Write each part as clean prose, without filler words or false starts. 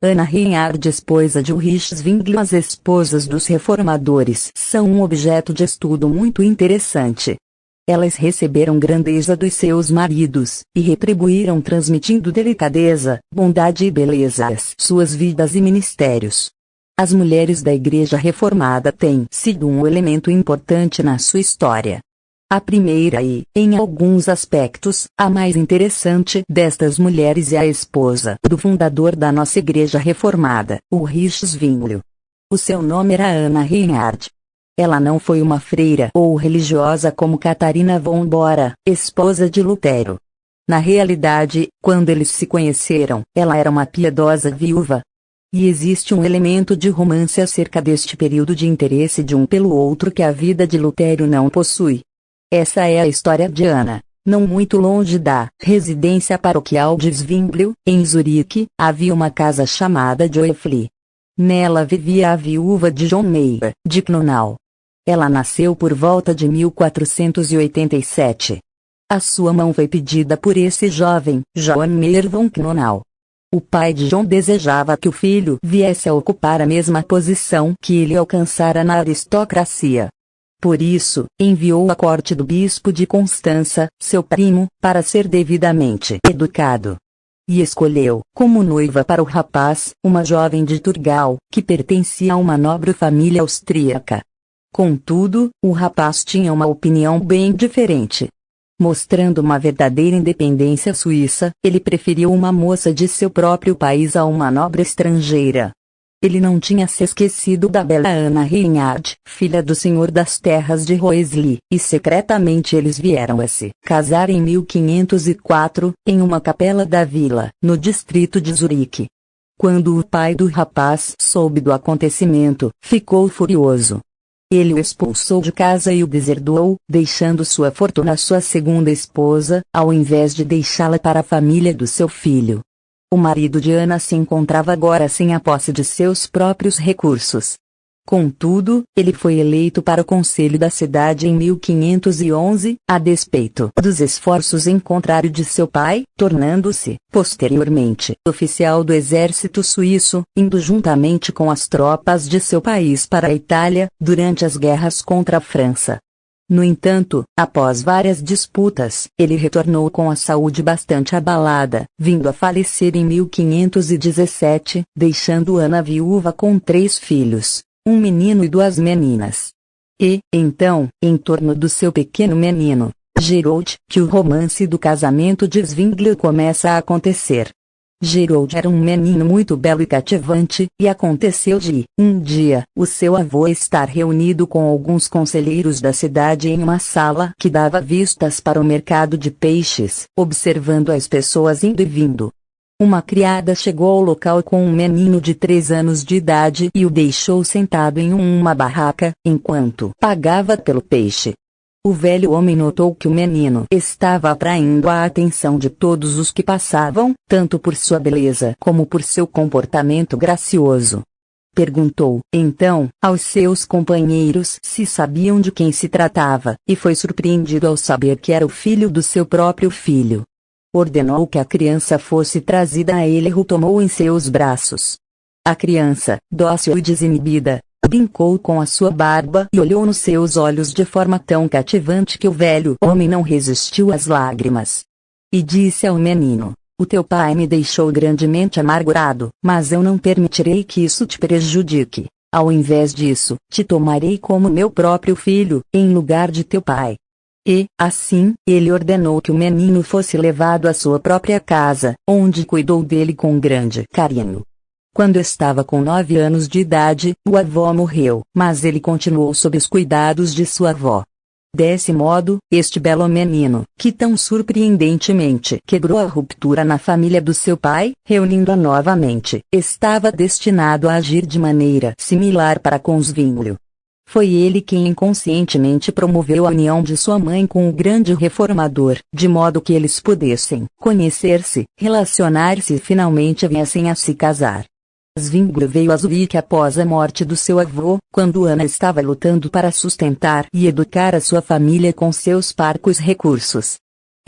Ana Reinhard, esposa de Ulrich Zwingli. As esposas dos reformadores são um objeto de estudo muito interessante. Elas receberam grandeza dos seus maridos, e retribuíram transmitindo delicadeza, bondade e beleza às suas vidas e ministérios. As mulheres da Igreja Reformada têm sido um elemento importante na sua história. A primeira e, em alguns aspectos, a mais interessante destas mulheres é a esposa do fundador da nossa Igreja Reformada, Ulrich Zwingli. O seu nome era Ana Reinhard. Ela não foi uma freira ou religiosa como Catarina von Bora, esposa de Lutero. Na realidade, quando eles se conheceram, ela era uma piedosa viúva. E existe um elemento de romance acerca deste período de interesse de um pelo outro que a vida de Lutero não possui. Essa é a história de Ana. Não muito longe da residência paroquial de Zwingli, em Zurique, havia uma casa chamada Joeffli. Nela vivia a viúva de John Meyer, de Knonau. Ela nasceu por volta de 1487. A sua mão foi pedida por esse jovem, Johann Meyer von Knonau. O pai de John desejava que o filho viesse a ocupar a mesma posição que ele alcançara na aristocracia. Por isso, enviou à corte do bispo de Constança, seu primo, para ser devidamente educado. E escolheu, como noiva para o rapaz, uma jovem de Thurgau, que pertencia a uma nobre família austríaca. Contudo, o rapaz tinha uma opinião bem diferente. Mostrando uma verdadeira independência suíça, ele preferiu uma moça de seu próprio país a uma nobre estrangeira. Ele não tinha se esquecido da bela Ana Reinhard, filha do senhor das terras de Reusley, e secretamente eles vieram a se casar em 1504, em uma capela da vila, no distrito de Zurique. Quando o pai do rapaz soube do acontecimento, ficou furioso. Ele o expulsou de casa e o deserdou, deixando sua fortuna à sua segunda esposa, ao invés de deixá-la para a família do seu filho. O marido de Ana se encontrava agora sem a posse de seus próprios recursos. Contudo, ele foi eleito para o conselho da cidade em 1511, a despeito dos esforços em contrário de seu pai, tornando-se, posteriormente, oficial do exército suíço, indo juntamente com as tropas de seu país para a Itália, durante as guerras contra a França. No entanto, após várias disputas, ele retornou com a saúde bastante abalada, vindo a falecer em 1517, deixando Ana viúva com 3 filhos, um menino e 2 meninas. E, então, em torno do seu pequeno menino, Gerold, que o romance do casamento de Zwingli começa a acontecer. Gerold era um menino muito belo e cativante, e aconteceu de, um dia, o seu avô estar reunido com alguns conselheiros da cidade em uma sala que dava vistas para o mercado de peixes, observando as pessoas indo e vindo. Uma criada chegou ao local com um menino de 3 anos de idade e o deixou sentado em uma barraca, enquanto pagava pelo peixe. O velho homem notou que o menino estava atraindo a atenção de todos os que passavam, tanto por sua beleza como por seu comportamento gracioso. Perguntou, então, aos seus companheiros se sabiam de quem se tratava, e foi surpreendido ao saber que era o filho do seu próprio filho. Ordenou que a criança fosse trazida a ele e o tomou em seus braços. A criança, dócil e desinibida, brincou com a sua barba e olhou nos seus olhos de forma tão cativante que o velho homem não resistiu às lágrimas. E disse ao menino: "O teu pai me deixou grandemente amargurado, mas eu não permitirei que isso te prejudique. Ao invés disso, te tomarei como meu próprio filho, em lugar de teu pai." E, assim, ele ordenou que o menino fosse levado à sua própria casa, onde cuidou dele com grande carinho. Quando estava com 9 anos de idade, o avô morreu, mas ele continuou sob os cuidados de sua avó. Desse modo, este belo menino, que tão surpreendentemente quebrou a ruptura na família do seu pai, reunindo-a novamente, estava destinado a agir de maneira similar para com Zwingli. Foi ele quem inconscientemente promoveu a união de sua mãe com o grande reformador, de modo que eles pudessem conhecer-se, relacionar-se e finalmente viessem a se casar. Zwingli veio a Zurique após a morte do seu avô, quando Ana estava lutando para sustentar e educar a sua família com seus parcos recursos.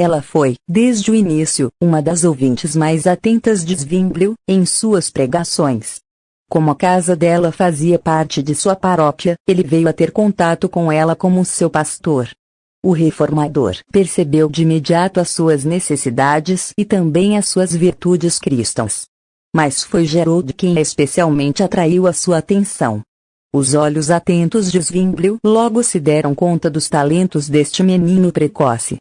Ela foi, desde o início, uma das ouvintes mais atentas de Zwinglio, em suas pregações. Como a casa dela fazia parte de sua paróquia, ele veio a ter contato com ela como seu pastor. O reformador percebeu de imediato as suas necessidades e também as suas virtudes cristãs. Mas foi Gerold quem especialmente atraiu a sua atenção. Os olhos atentos de Zwinglio logo se deram conta dos talentos deste menino precoce.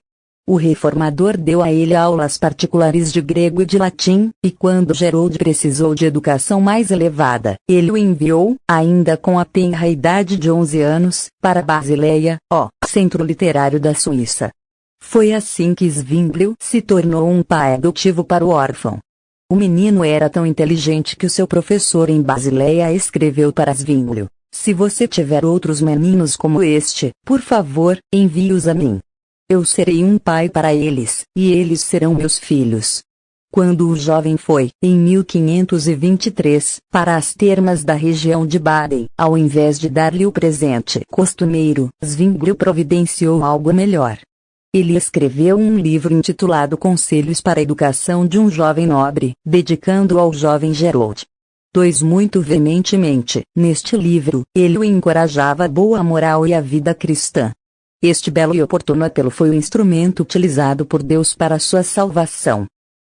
O reformador deu a ele aulas particulares de grego e de latim, e quando Gerold precisou de educação mais elevada, ele o enviou, ainda com a tenra idade de 11 anos, para Basileia, centro literário da Suíça. Foi assim que Zwinglio se tornou um pai adotivo para o órfão. O menino era tão inteligente que o seu professor em Basileia escreveu para Zwinglio: "Se você tiver outros meninos como este, por favor, envie-os a mim. Eu serei um pai para eles, e eles serão meus filhos." Quando o jovem foi, em 1523, para as termas da região de Baden, ao invés de dar-lhe o presente costumeiro, Zwinglio providenciou algo melhor. Ele escreveu um livro intitulado Conselhos para a Educação de um Jovem Nobre, dedicando-o ao jovem Gerold. Muito veementemente, neste livro, ele o encorajava a boa moral e a vida cristã. Este belo e oportuno apelo foi o instrumento utilizado por Deus para sua salvação.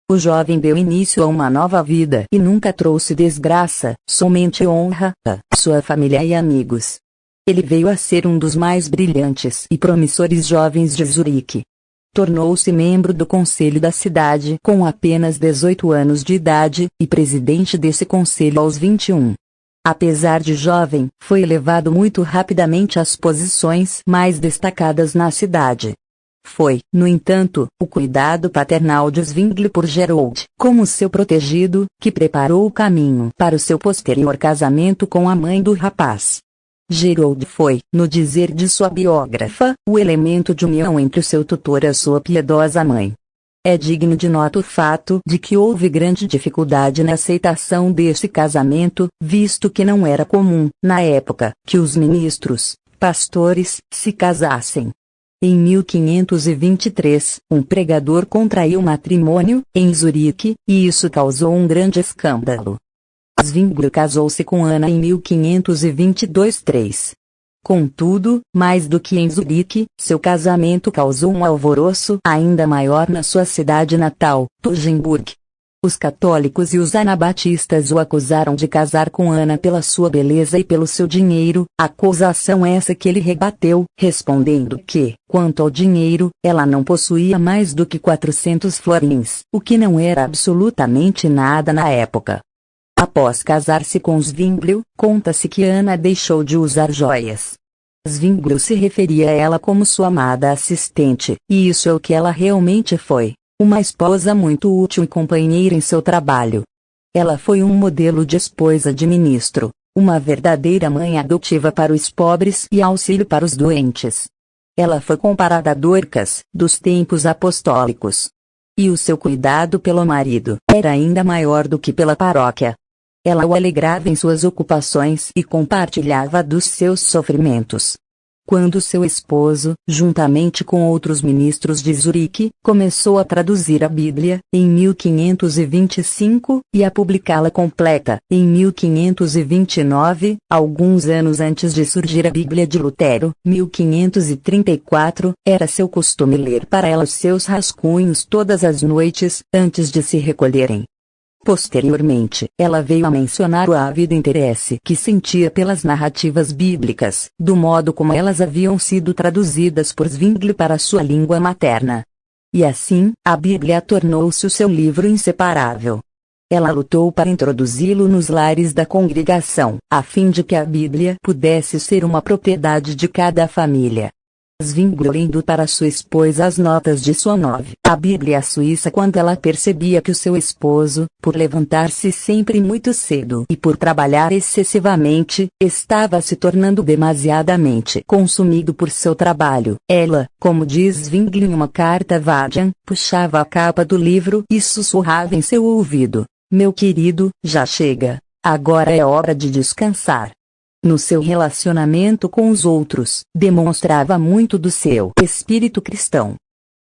O jovem deu início a uma nova vida e nunca trouxe desgraça, somente honra a sua família e amigos. Ele veio a ser um dos mais brilhantes e promissores jovens de Zurique. Tornou-se membro do conselho da cidade com apenas 18 anos de idade, e presidente desse conselho aos 21. Apesar de jovem, foi elevado muito rapidamente às posições mais destacadas na cidade. Foi, no entanto, o cuidado paternal de Zwinglio por Gerold, como seu protegido, que preparou o caminho para o seu posterior casamento com a mãe do rapaz. Gerold foi, no dizer de sua biógrafa, o elemento de união entre o seu tutor e a sua piedosa mãe. É digno de nota o fato de que houve grande dificuldade na aceitação desse casamento, visto que não era comum, na época, que os ministros, pastores, se casassem. Em 1523, um pregador contraiu matrimônio, em Zurique, e isso causou um grande escândalo. Zwinglio casou-se com Ana em 1522-3. Contudo, mais do que em Zurique, seu casamento causou um alvoroço ainda maior na sua cidade natal, Toggenburg. Os católicos e os anabatistas o acusaram de casar com Ana pela sua beleza e pelo seu dinheiro, acusação essa que ele rebateu, respondendo que, quanto ao dinheiro, ela não possuía mais do que 400 florins, o que não era absolutamente nada na época. Após casar-se com Zwinglio, conta-se que Ana deixou de usar joias. Zwinglio se referia a ela como sua amada assistente, e isso é o que ela realmente foi, uma esposa muito útil e companheira em seu trabalho. Ela foi um modelo de esposa de ministro, uma verdadeira mãe adotiva para os pobres e auxílio para os doentes. Ela foi comparada a Dorcas, dos tempos apostólicos. E o seu cuidado pelo marido era ainda maior do que pela paróquia. Ela o alegrava em suas ocupações e compartilhava dos seus sofrimentos. Quando seu esposo, juntamente com outros ministros de Zurique, começou a traduzir a Bíblia, em 1525, e a publicá-la completa, em 1529, alguns anos antes de surgir a Bíblia de Lutero, 1534, era seu costume ler para ela os seus rascunhos todas as noites, antes de se recolherem. Posteriormente, ela veio a mencionar o ávido interesse que sentia pelas narrativas bíblicas, do modo como elas haviam sido traduzidas por Zwinglio para sua língua materna. E assim, a Bíblia tornou-se o seu livro inseparável. Ela lutou para introduzi-lo nos lares da congregação, a fim de que a Bíblia pudesse ser uma propriedade de cada família. Zwinglio lendo para sua esposa as notas de sua nove, a Bíblia suíça, quando ela percebia que o seu esposo, por levantar-se sempre muito cedo e por trabalhar excessivamente, estava se tornando demasiadamente consumido por seu trabalho. Ela, como diz Zwinglio em uma carta a Vadian, puxava a capa do livro e sussurrava em seu ouvido: "Meu querido, já chega. Agora é hora de descansar." No seu relacionamento com os outros, demonstrava muito do seu espírito cristão.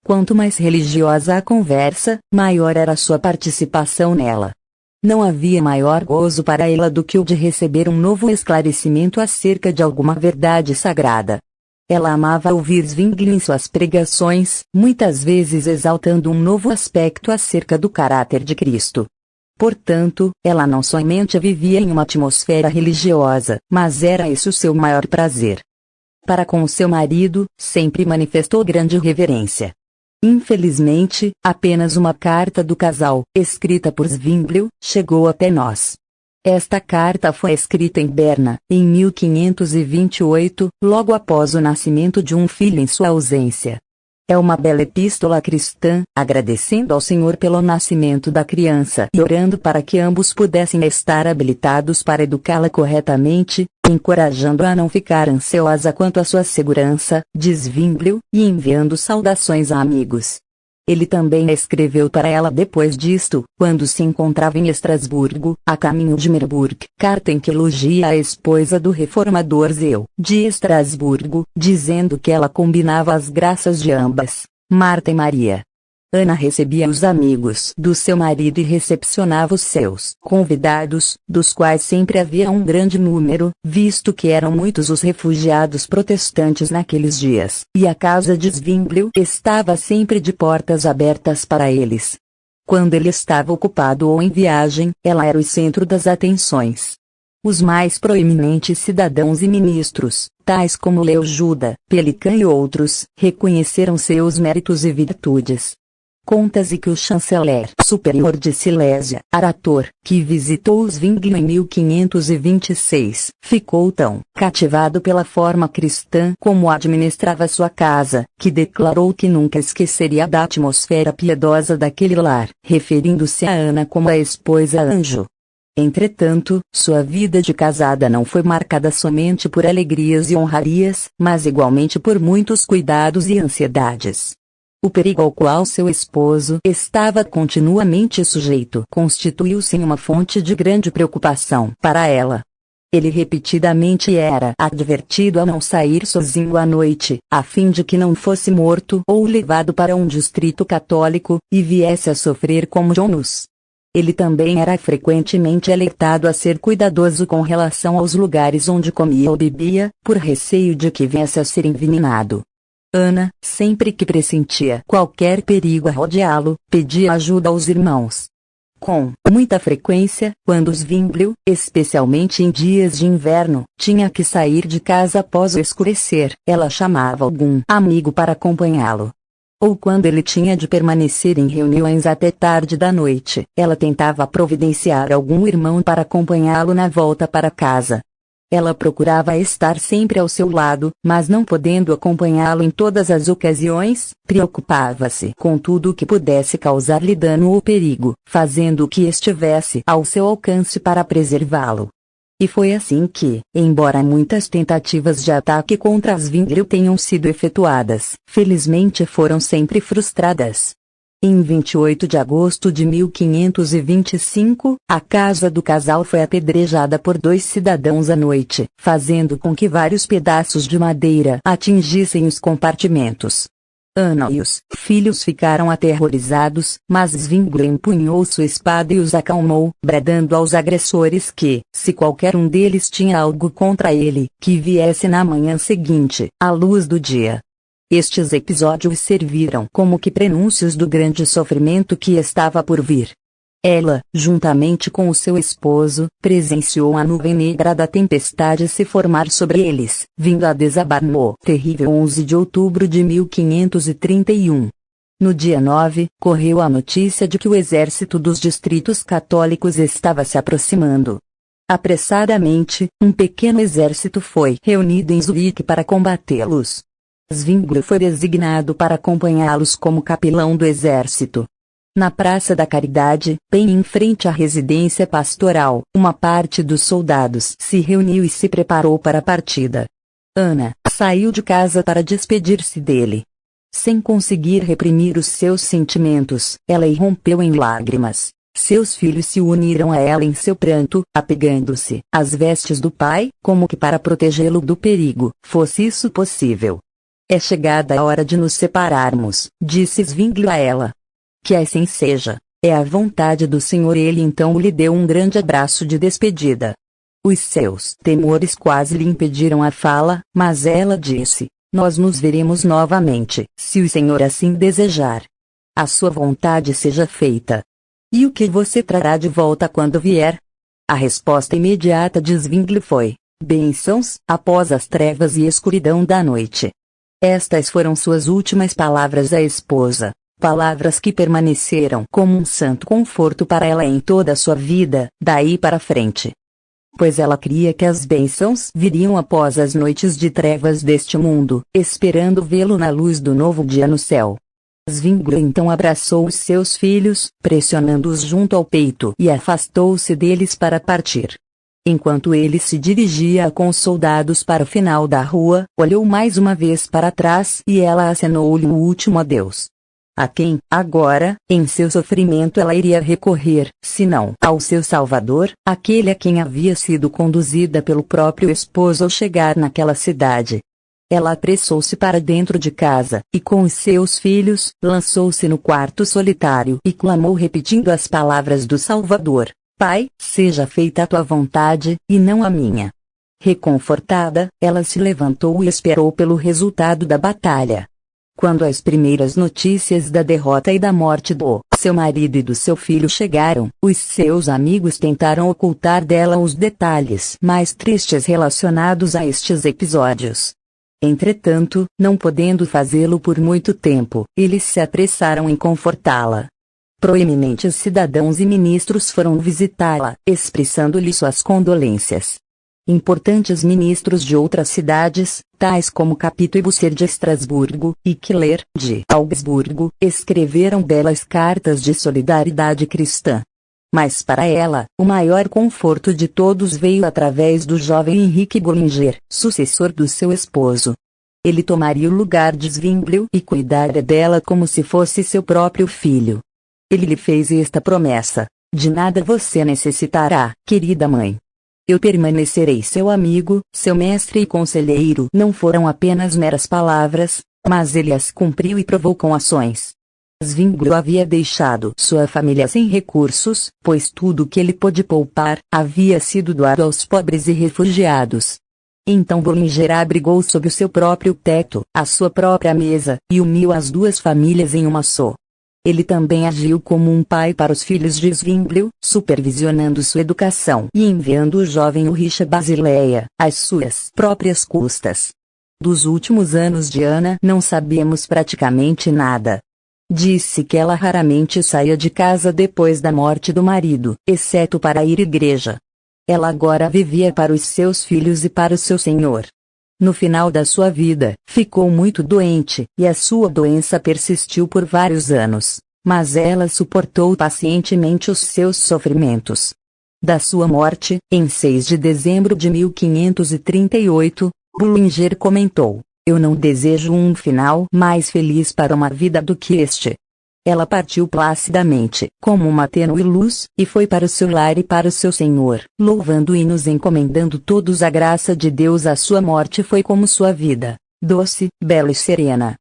Quanto mais religiosa a conversa, maior era sua participação nela. Não havia maior gozo para ela do que o de receber um novo esclarecimento acerca de alguma verdade sagrada. Ela amava ouvir Zwingli em suas pregações, muitas vezes exaltando um novo aspecto acerca do caráter de Cristo. Portanto, ela não somente vivia em uma atmosfera religiosa, mas era esse o seu maior prazer. Para com o seu marido, sempre manifestou grande reverência. Infelizmente, apenas uma carta do casal, escrita por Zwingli, chegou até nós. Esta carta foi escrita em Berna, em 1528, logo após o nascimento de um filho em sua ausência. É uma bela epístola cristã, agradecendo ao Senhor pelo nascimento da criança e orando para que ambos pudessem estar habilitados para educá-la corretamente, encorajando-a a não ficar ansiosa quanto à sua segurança, diz Zwingli, e enviando saudações a amigos. Ele também escreveu para ela depois disto, quando se encontrava em Estrasburgo, a caminho de Marburg, carta em que elogia a esposa do reformador Zeu, de Estrasburgo, dizendo que ela combinava as graças de ambas, Marta e Maria. Ana recebia os amigos do seu marido e recepcionava os seus convidados, dos quais sempre havia um grande número, visto que eram muitos os refugiados protestantes naqueles dias, e a casa de Zwingli estava sempre de portas abertas para eles. Quando ele estava ocupado ou em viagem, ela era o centro das atenções. Os mais proeminentes cidadãos e ministros, tais como Leo Juda, Pelican e outros, reconheceram seus méritos e virtudes. Conta-se que o chanceler superior de Silésia, Arator, que visitou Zwingli em 1526, ficou tão cativado pela forma cristã como administrava sua casa, que declarou que nunca esqueceria da atmosfera piedosa daquele lar, referindo-se a Ana como a esposa anjo. Entretanto, sua vida de casada não foi marcada somente por alegrias e honrarias, mas igualmente por muitos cuidados e ansiedades. O perigo ao qual seu esposo estava continuamente sujeito constituiu-se em uma fonte de grande preocupação para ela. Ele repetidamente era advertido a não sair sozinho à noite, a fim de que não fosse morto ou levado para um distrito católico, e viesse a sofrer como Jonas. Ele também era frequentemente alertado a ser cuidadoso com relação aos lugares onde comia ou bebia, por receio de que viesse a ser envenenado. Ana, sempre que pressentia qualquer perigo a rodeá-lo, pedia ajuda aos irmãos. Com muita frequência, quando Zwingli, especialmente em dias de inverno, tinha que sair de casa após o escurecer, ela chamava algum amigo para acompanhá-lo. Ou quando ele tinha de permanecer em reuniões até tarde da noite, ela tentava providenciar algum irmão para acompanhá-lo na volta para casa. Ela procurava estar sempre ao seu lado, mas não podendo acompanhá-lo em todas as ocasiões, preocupava-se com tudo o que pudesse causar-lhe dano ou perigo, fazendo o que estivesse ao seu alcance para preservá-lo. E foi assim que, embora muitas tentativas de ataque contra Zwingli tenham sido efetuadas, felizmente foram sempre frustradas. Em 28 de agosto de 1525, a casa do casal foi apedrejada por 2 cidadãos à noite, fazendo com que vários pedaços de madeira atingissem os compartimentos. Ana e os filhos ficaram aterrorizados, mas Zwingli empunhou sua espada e os acalmou, bradando aos agressores que, se qualquer um deles tinha algo contra ele, que viesse na manhã seguinte, à luz do dia. Estes episódios serviram como que prenúncios do grande sofrimento que estava por vir. Ela, juntamente com o seu esposo, presenciou a nuvem negra da tempestade se formar sobre eles, vindo a desabar no terrível 11 de outubro de 1531. No dia 9, correu a notícia de que o exército dos distritos católicos estava se aproximando. Apressadamente, um pequeno exército foi reunido em Zurique para combatê-los. Zwingli foi designado para acompanhá-los como capelão do exército. Na Praça da Caridade, bem em frente à residência pastoral, uma parte dos soldados se reuniu e se preparou para a partida. Ana saiu de casa para despedir-se dele. Sem conseguir reprimir os seus sentimentos, ela irrompeu em lágrimas. Seus filhos se uniram a ela em seu pranto, apegando-se às vestes do pai, como que para protegê-lo do perigo, fosse isso possível. É chegada a hora de nos separarmos, disse Zwingli a ela. Que assim seja, é a vontade do Senhor. Ele então lhe deu um grande abraço de despedida. Os seus temores quase lhe impediram a fala, mas ela disse: nós nos veremos novamente, se o Senhor assim desejar. A sua vontade seja feita. E o que você trará de volta quando vier? A resposta imediata de Zwingli foi: bênçãos, após as trevas e escuridão da noite. Estas foram suas últimas palavras à esposa, palavras que permaneceram como um santo conforto para ela em toda a sua vida, daí para frente. Pois ela cria que as bênçãos viriam após as noites de trevas deste mundo, esperando vê-lo na luz do novo dia no céu. Zwingli então abraçou os seus filhos, pressionando-os junto ao peito, e afastou-se deles para partir. Enquanto ele se dirigia com os soldados para o final da rua, olhou mais uma vez para trás e ela acenou-lhe o último adeus. A quem, agora, em seu sofrimento ela iria recorrer, senão ao seu Salvador, aquele a quem havia sido conduzida pelo próprio esposo ao chegar naquela cidade. Ela apressou-se para dentro de casa, e com os seus filhos, lançou-se no quarto solitário e clamou repetindo as palavras do Salvador: Pai, seja feita a tua vontade, e não a minha. Reconfortada, ela se levantou e esperou pelo resultado da batalha. Quando as primeiras notícias da derrota e da morte do seu marido e do seu filho chegaram, os seus amigos tentaram ocultar dela os detalhes mais tristes relacionados a estes episódios. Entretanto, não podendo fazê-lo por muito tempo, eles se apressaram em confortá-la. Proeminentes cidadãos e ministros foram visitá-la, expressando-lhe suas condolências. Importantes ministros de outras cidades, tais como Capito e Busser de Estrasburgo, e Keller, de Augsburgo, escreveram belas cartas de solidariedade cristã. Mas para ela, o maior conforto de todos veio através do jovem Henrique Bullinger, sucessor do seu esposo. Ele tomaria o lugar de Zwingli e cuidaria dela como se fosse seu próprio filho. Ele lhe fez esta promessa: de nada você necessitará, querida mãe. Eu permanecerei seu amigo, seu mestre e conselheiro. Não foram apenas meras palavras, mas ele as cumpriu e provou com ações. Zwingli havia deixado sua família sem recursos, pois tudo o que ele pôde poupar havia sido doado aos pobres e refugiados. Então Bullinger abrigou sob o seu próprio teto, a sua própria mesa, e uniu as duas famílias em uma só. Ele também agiu como um pai para os filhos de Zwingli, supervisionando sua educação e enviando o jovem Ulrich a Basileia, às suas próprias custas. Dos últimos anos de Ana não sabemos praticamente nada. Disse que ela raramente saía de casa depois da morte do marido, exceto para ir à igreja. Ela agora vivia para os seus filhos e para o seu Senhor. No final da sua vida, ficou muito doente, e a sua doença persistiu por vários anos, mas ela suportou pacientemente os seus sofrimentos. Da sua morte, em 6 de dezembro de 1538, Bullinger comentou: eu não desejo um final mais feliz para uma vida do que este. Ela partiu placidamente, como uma tênue luz, e foi para o seu lar e para o seu Senhor, louvando e nos encomendando todos a graça de Deus. A sua morte foi como sua vida, doce, bela e serena.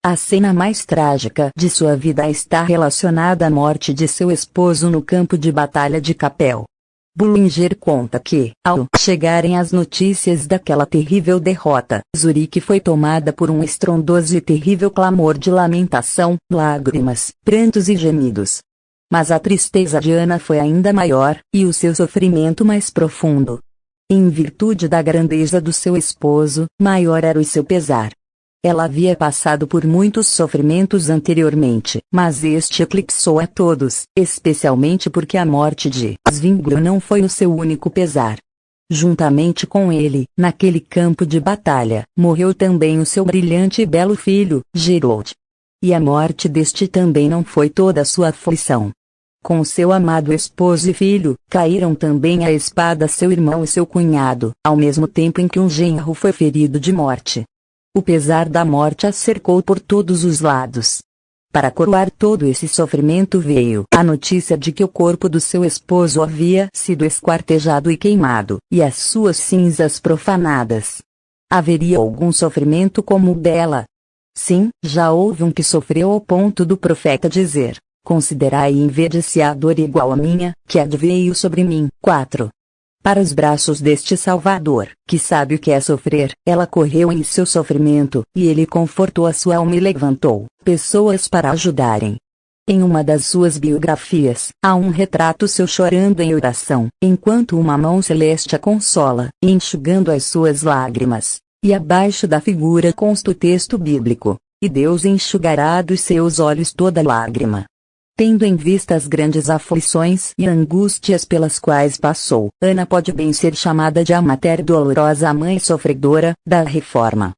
A cena mais trágica de sua vida está relacionada à morte de seu esposo no campo de batalha de Capel. Bullinger conta que, ao chegarem as notícias daquela terrível derrota, Zurique foi tomada por um estrondoso e terrível clamor de lamentação, lágrimas, prantos e gemidos. Mas a tristeza de Ana foi ainda maior, e o seu sofrimento mais profundo. Em virtude da grandeza do seu esposo, maior era o seu pesar. Ela havia passado por muitos sofrimentos anteriormente, mas este eclipsou a todos, especialmente porque a morte de Zwingli não foi o seu único pesar. Juntamente com ele, naquele campo de batalha, morreu também o seu brilhante e belo filho, Gerold. E a morte deste também não foi toda a sua aflição. Com seu amado esposo e filho, caíram também à espada seu irmão e seu cunhado, ao mesmo tempo em que um genro foi ferido de morte. O pesar da morte a cercou por todos os lados. Para coroar todo esse sofrimento veio a notícia de que o corpo do seu esposo havia sido esquartejado e queimado, e as suas cinzas profanadas. Haveria algum sofrimento como o dela, Sim, já houve um que sofreu ao ponto do profeta dizer: considerai em vez de se a dor igual à minha, que adveio sobre mim. 4. Para os braços deste Salvador, que sabe o que é sofrer, ela correu em seu sofrimento, e ele confortou a sua alma e levantou pessoas para ajudarem. Em uma das suas biografias, há um retrato seu chorando em oração, enquanto uma mão celeste a consola, enxugando as suas lágrimas. E abaixo da figura consta o texto bíblico: e Deus enxugará dos seus olhos toda lágrima. Tendo em vista as grandes aflições e angústias pelas quais passou, Ana pode bem ser chamada de a mater dolorosa, a mãe sofredora, da Reforma.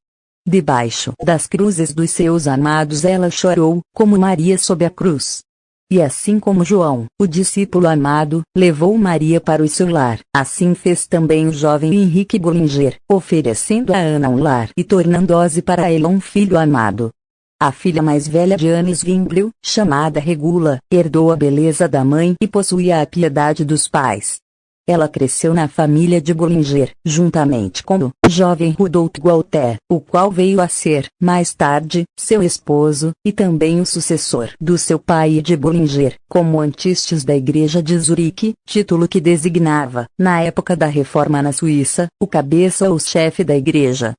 Debaixo das cruzes dos seus amados ela chorou, como Maria sob a cruz. E assim como João, o discípulo amado, levou Maria para o seu lar, assim fez também o jovem Henrique Bullinger, oferecendo a Ana um lar e tornando-se para ela um filho amado. A filha mais velha de Anne Zwinglio, chamada Regula, herdou a beleza da mãe e possuía a piedade dos pais. Ela cresceu na família de Bullinger, juntamente com o jovem Rudolf Walter, o qual veio a ser, mais tarde, seu esposo, e também o sucessor do seu pai e de Bullinger, como antistes da Igreja de Zurique, título que designava, na época da Reforma na Suíça, o cabeça ou chefe da Igreja.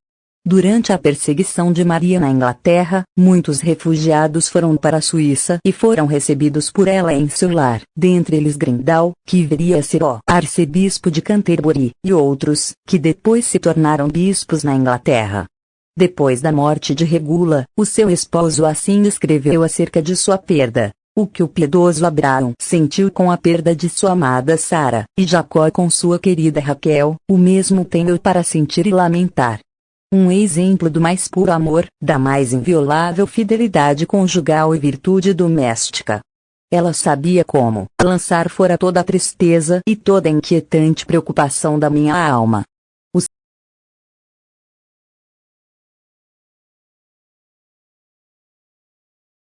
Durante a perseguição de Maria na Inglaterra, muitos refugiados foram para a Suíça e foram recebidos por ela em seu lar, dentre eles Grindal, que viria a ser o arcebispo de Canterbury, e outros, que depois se tornaram bispos na Inglaterra. Depois da morte de Regula, o seu esposo assim escreveu acerca de sua perda: o que o piedoso Abraão sentiu com a perda de sua amada Sara, e Jacó com sua querida Raquel, o mesmo tenho para sentir e lamentar. Um exemplo do mais puro amor, da mais inviolável fidelidade conjugal e virtude doméstica. Ela sabia como lançar fora toda a tristeza e toda a inquietante preocupação da minha alma,